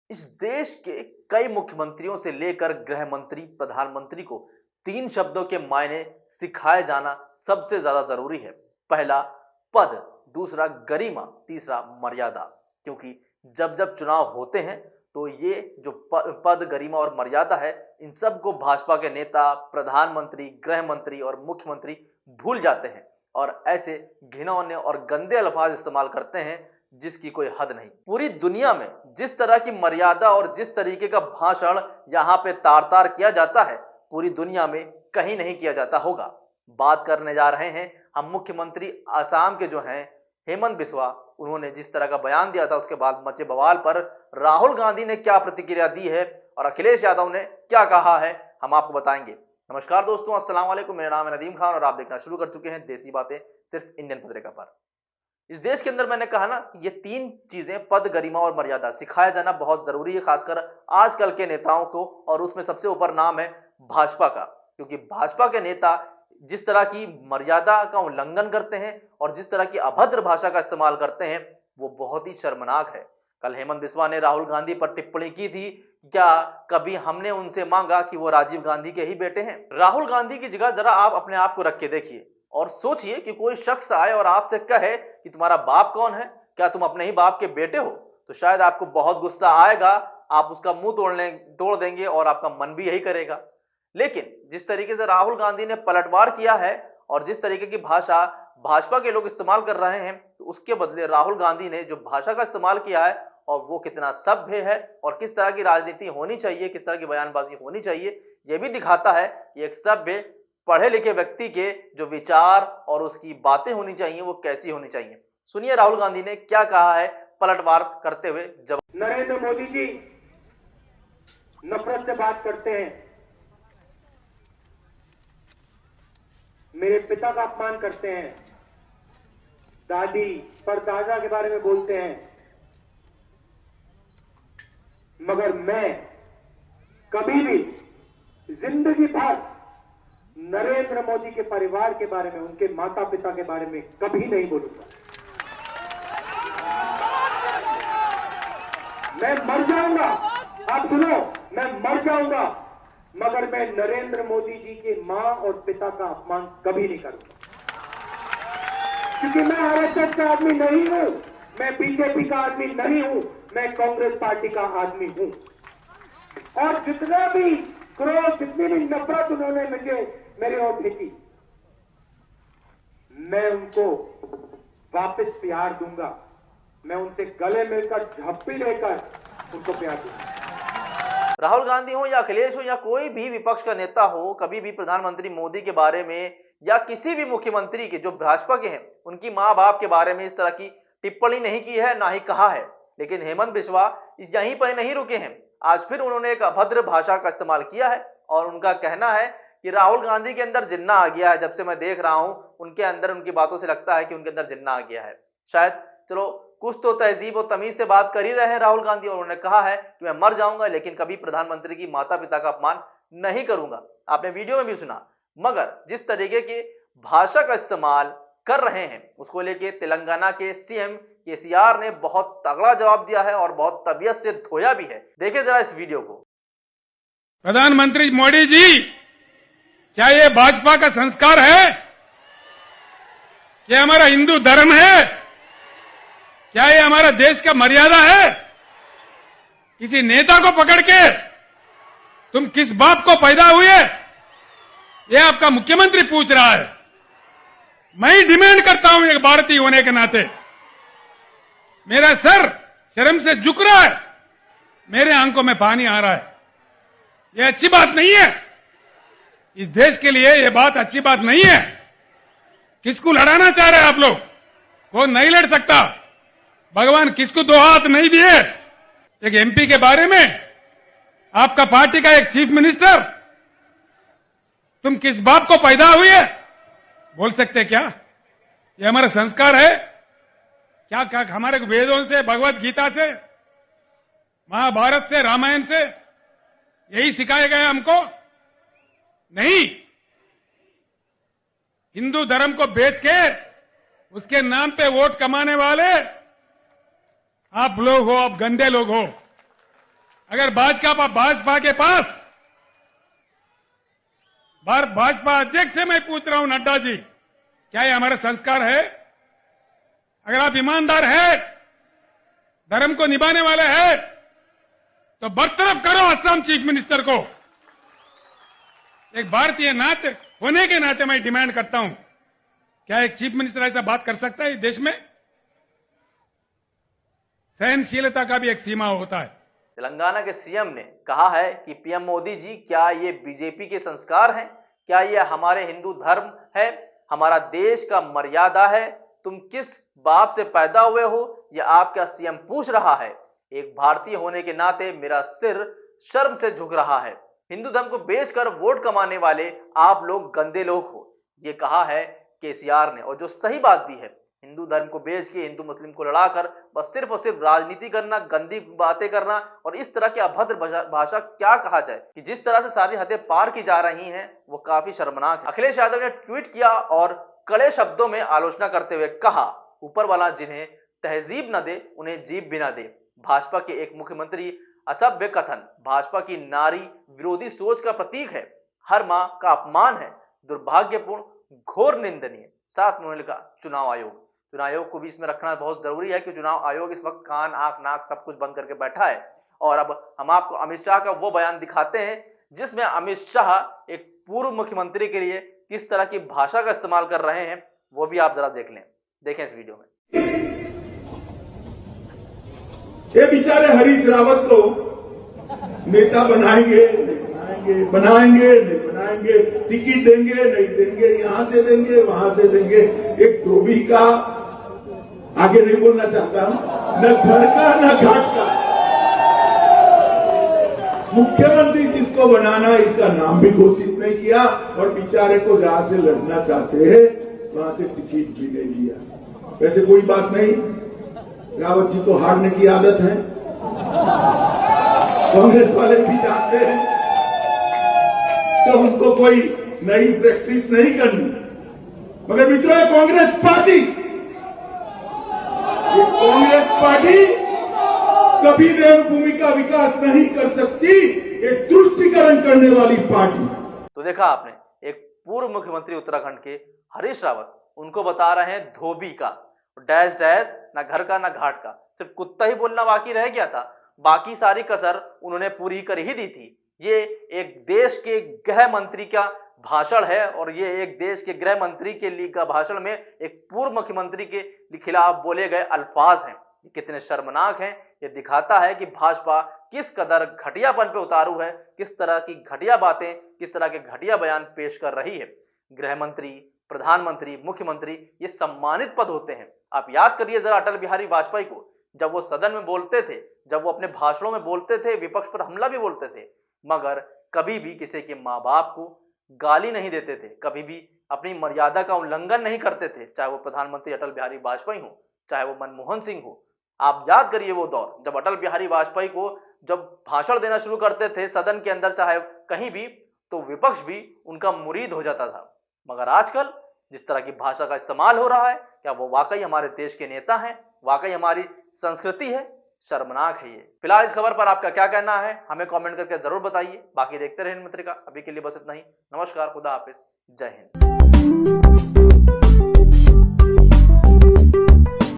इस देश के कई मुख्यमंत्रियों से लेकर गृह मंत्री, प्रधानमंत्री को 3 शब्दों के मायने सिखाए जाना सबसे ज्यादा जरूरी है। पहला पद, दूसरा गरिमा, तीसरा मर्यादा। क्योंकि जब जब चुनाव होते हैं तो ये जो पद, गरिमा और मर्यादा है, इन सब को भाजपा के नेता, प्रधानमंत्री, गृह मंत्री और मुख्यमंत्री भूल जाते हैं और ऐसे घिनौने और गंदे अल्फाज इस्तेमाल करते हैं जिसकी कोई हद नहीं। पूरी दुनिया में जिस तरह की मर्यादा और जिस तरीके का भाषण यहाँ पे तार तार किया जाता है, पूरी दुनिया में कहीं नहीं किया जाता होगा। बात करने जा रहे हैं हम मुख्यमंत्री असम के जो हैं हेमंत बिस्वा। उन्होंने जिस तरह का बयान दिया था उसके बाद मचे बवाल पर राहुल गांधी ने क्या प्रतिक्रिया दी है और अखिलेश यादव ने क्या कहा है, हम आपको बताएंगे। नमस्कार दोस्तों, अस्सलाम वालेकुम। मेरा नाम है नदीम खान और आप देखना शुरू कर चुके हैं देसी बातें सिर्फ इंडियन पत्रिका पर। इस देश के अंदर मैंने कहा ना, ये 3 चीजें, पद, गरिमा और मर्यादा, सिखाया जाना बहुत जरूरी है, खासकर आजकल के नेताओं को। और उसमें सबसे ऊपर नाम है भाजपा का, क्योंकि भाजपा के नेता जिस तरह की मर्यादा का उल्लंघन करते हैं और जिस तरह की अभद्र भाषा का इस्तेमाल करते हैं, वो बहुत ही शर्मनाक है। कल हेमंत बिस्वा ने राहुल गांधी पर टिप्पणी की थी, क्या कभी हमने उनसे मांगा कि वो राजीव गांधी के ही बेटे हैं? राहुल गांधी की जगह जरा आप अपने आप को रख के देखिए और सोचिए कि कोई शख्स आए और आपसे कहे कि तुम्हारा बाप कौन है, क्या तुम अपने ही बाप के बेटे हो? तो शायद आपको बहुत गुस्सा आएगा, आप उसका मुंह तोड़ देंगे और आपका मन भी यही करेगा। लेकिन जिस तरीके से राहुल गांधी ने पलटवार किया है और जिस तरीके की भाषा भाजपा के लोग इस्तेमाल कर रहे हैं, तो उसके बदले राहुल गांधी ने जो भाषा का इस्तेमाल किया है और वो कितना सभ्य है और किस तरह की राजनीति होनी चाहिए, किस तरह की बयानबाजी होनी चाहिए, यह भी दिखाता है कि एक सभ्य पढ़े लिखे व्यक्ति के जो विचार और उसकी बातें होनी चाहिए वो कैसी होनी चाहिए। सुनिए राहुल गांधी ने क्या कहा है पलटवार करते हुए जवाब। नरेंद्र मोदी जी नफरत से बात करते हैं, मेरे पिता का अपमान करते हैं, दादी परदादा के बारे में बोलते हैं, मगर मैं कभी भी जिंदगी भर नरेंद्र मोदी के परिवार के बारे में, उनके माता पिता के बारे में कभी नहीं बोलूंगा। मैं मर जाऊंगा, आप सुनो, मैं मर जाऊंगा, मगर मैं नरेंद्र मोदी जी के मां और पिता का अपमान कभी नहीं करूंगा। क्योंकि मैं आरएसएस का आदमी नहीं हूं, मैं बीजेपी का आदमी नहीं हूं, मैं कांग्रेस पार्टी का आदमी हूं। और जितना भी क्रोध, जितनी भी नफरत उन्होंने मेरे ओर फेंकी, मैं उनको वापस प्यार दूंगा। मैं उनसे गले मिलकर झप्पी लेकर उनको प्यार दूंगा। राहुल गांधी हो या अखिलेश हो या कोई भी विपक्ष का नेता हो, कभी भी प्रधानमंत्री मोदी के बारे में या किसी भी मुख्यमंत्री के जो भाजपा के हैं उनकी मां बाप के बारे में इस तरह की टिप्पणी नहीं की है, ना ही कहा है। लेकिन हेमंत बिस्वा इस यहीं पर नहीं रुके हैं, आज फिर उन्होंने एक अभद्र भाषा का इस्तेमाल किया है और उनका कहना है कि राहुल गांधी के अंदर जिन्ना आ गया है। जब से मैं देख रहा हूं उनके अंदर, उनकी बातों से लगता है कि उनके अंदर जिन्ना आ गया है। शायद चलो कुछ तो तहजीब और तमीज से बात कर ही रहे हैं राहुल गांधी, और उन्होंने कहा है कि मैं मर जाऊंगा लेकिन कभी प्रधानमंत्री की माता पिता का अपमान नहीं करूंगा। आपने वीडियो में भी सुना। मगर जिस तरीके की भाषा का इस्तेमाल कर रहे हैं उसको लेके तेलंगाना के सीएम केसीआर ने बहुत तगड़ा जवाब दिया है और बहुत तबीयत से धोया भी है। देखिए जरा इस वीडियो को। प्रधानमंत्री मोदी जी, क्या ये भाजपा का संस्कार है? क्या हमारा हिंदू धर्म है? क्या ये हमारा देश का मर्यादा है? किसी नेता को पकड़ के तुम किस बाप को पैदा हुए, ये आपका मुख्यमंत्री पूछ रहा है। मैं ही डिमांड करता हूं एक भारतीय होने के नाते, मेरा सर शर्म से झुक रहा है, मेरे आंखों में पानी आ रहा है। ये अच्छी बात नहीं है, इस देश के लिए ये बात अच्छी बात नहीं है। किसको लड़ाना चाह रहे हैं आप लोग? वो नहीं लड़ सकता। भगवान किसको 2 हाथ नहीं दिए। एक एमपी के बारे में आपका पार्टी का एक चीफ मिनिस्टर, तुम किस बाप को पैदा हुए बोल सकते क्या? ये हमारा संस्कार है क्या? हमारे वेदों से, भगवत गीता से, महाभारत से, रामायण से यही सिखाया गया हमको? नहीं। हिंदू धर्म को बेच के उसके नाम पे वोट कमाने वाले आप लोग हो, आप गंदे लोग हो। अगर भाजपा के पास, भाजपा अध्यक्ष से मैं पूछ रहा हूं, नड्डा जी, क्या ये हमारा संस्कार है? अगर आप ईमानदार है, धर्म को निभाने वाले हैं, तो बरतरफ करो असम चीफ मिनिस्टर को। एक भारतीय नाते होने के नाते मैं डिमांड करता हूं, क्या एक चीफ मिनिस्टर ऐसा बात कर सकता है इस देश में? सहनशीलता का भी एक सीमा होता है। तेलंगाना के सीएम ने कहा है कि पीएम मोदी जी, क्या ये बीजेपी के संस्कार हैं? क्या ये हमारे हिंदू धर्म है, हमारा देश का मर्यादा है? तुम किस बाप से पैदा हुए हो, यह आपका सीएम पूछ रहा है। एक भारतीय होने के नाते मेरा सिर शर्म से झुक रहा है। हिंदू धर्म को बेचकर वोट कमाने वाले आप लोग गंदे लोग हो, ये कहा है केसीआर ने। और जो सही बात भी है, हिंदू धर्म को बेच के हिंदू मुस्लिम को लड़ाकर बस सिर्फ और सिर्फ राजनीति करना, गंदी बातें करना और इस तरह की अभद्र भाषा क्या कहा जाए कि जिस तरह से सारी हदें पार की जा रही हैं, वो काफी शर्मनाक है। अखिलेश यादव ने ट्वीट किया और कड़े शब्दों में आलोचना करते हुए कहा, ऊपर वाला जिन्हें तहजीब न दे उन्हें जीभ भी न दे। भाजपा के एक मुख्यमंत्री असभ्य कथन भाजपा की नारी विरोधी सोच का प्रतीक है, हर मां का अपमान है, दुर्भाग्यपूर्ण, घोर निंदनीय। साथ में उन्होंने कहा चुनाव आयोग को भी इसमें रखना बहुत जरूरी है कि चुनाव आयोग इस वक्त कान, आंख, नाक सब कुछ बंद करके बैठा है। और अब हम आपको अमित शाह का वो बयान दिखाते हैं जिसमें अमित शाह एक पूर्व मुख्यमंत्री के लिए किस तरह की भाषा का इस्तेमाल कर रहे हैं, वो भी आप जरा देख लें। देखें इस वीडियो में। ये बेचारे हरीश रावत को नेता बनाएंगे, टिकट देंगे, नहीं देंगे, यहां से देंगे, वहां से देंगे। एक धोबी का आगे नहीं बोलना चाहता, न घर का न घाट का। मुख्यमंत्री जिसको बनाना, इसका नाम भी घोषित नहीं किया और बेचारे को जहां से लड़ना चाहते हैं वहां से टिकट भी नहीं दिया। वैसे कोई बात नहीं, रावत जी को हारने की आदत है, कांग्रेस वाले भी जानते हैं, तो उनको कोई नई प्रैक्टिस नहीं करनी। मगर मित्रों, कांग्रेस पार्टी कभी देवभूमि का विकास नहीं कर सकती, ये तुष्टीकरण करने वाली पार्टी। तो देखा आपने, एक पूर्व मुख्यमंत्री उत्तराखंड के हरीश रावत, उनको बता रहे हैं धोबी का, डैश डैश, ना घर का ना घाट का। सिर्फ कुत्ता ही बोलना बाकी रह गया था, बाकी सारी कसर उन्होंने पूरी कर ही दी थी। ये एक देश के गृह मंत्री का भाषण है और ये एक देश के गृह मंत्री के लिए का भाषण में एक पूर्व मुख्यमंत्री के खिलाफ बोले गए अल्फाज हैं। ये कितने शर्मनाक हैं। ये दिखाता है कि भाजपा किस कदर घटियापन पे उतारू है, किस तरह की घटिया बातें, किस तरह के घटिया बयान पेश कर रही है। गृह मंत्री, प्रधानमंत्री, मुख्यमंत्री, ये सम्मानित पद होते हैं। आप याद करिए जरा अटल बिहारी वाजपेयी को, जब वो सदन में बोलते थे, जब वो अपने भाषणों में बोलते थे, विपक्ष पर हमला भी बोलते थे, मगर कभी भी किसी के माँ बाप को गाली नहीं देते थे, कभी भी अपनी मर्यादा का उल्लंघन नहीं करते थे, चाहे वो प्रधानमंत्री अटल बिहारी वाजपेयी हो, चाहे वो मनमोहन सिंह हो। आप याद करिए वो दौर जब अटल बिहारी वाजपेयी को जब भाषण देना शुरू करते थे सदन के अंदर, चाहे कहीं भी, तो विपक्ष भी उनका मुरीद हो जाता था। मगर आजकल जिस तरह की भाषा का इस्तेमाल हो रहा है, क्या वो वाकई हमारे देश के नेता हैं? वाकई हमारी संस्कृति है? शर्मनाक है ये। फिलहाल इस खबर पर आपका क्या कहना है, हमें कमेंट करके जरूर बताइए। बाकी देखते रहें हिंद पत्रिका। अभी के लिए बस इतना ही। नमस्कार, खुदा हाफिज, जय हिंद।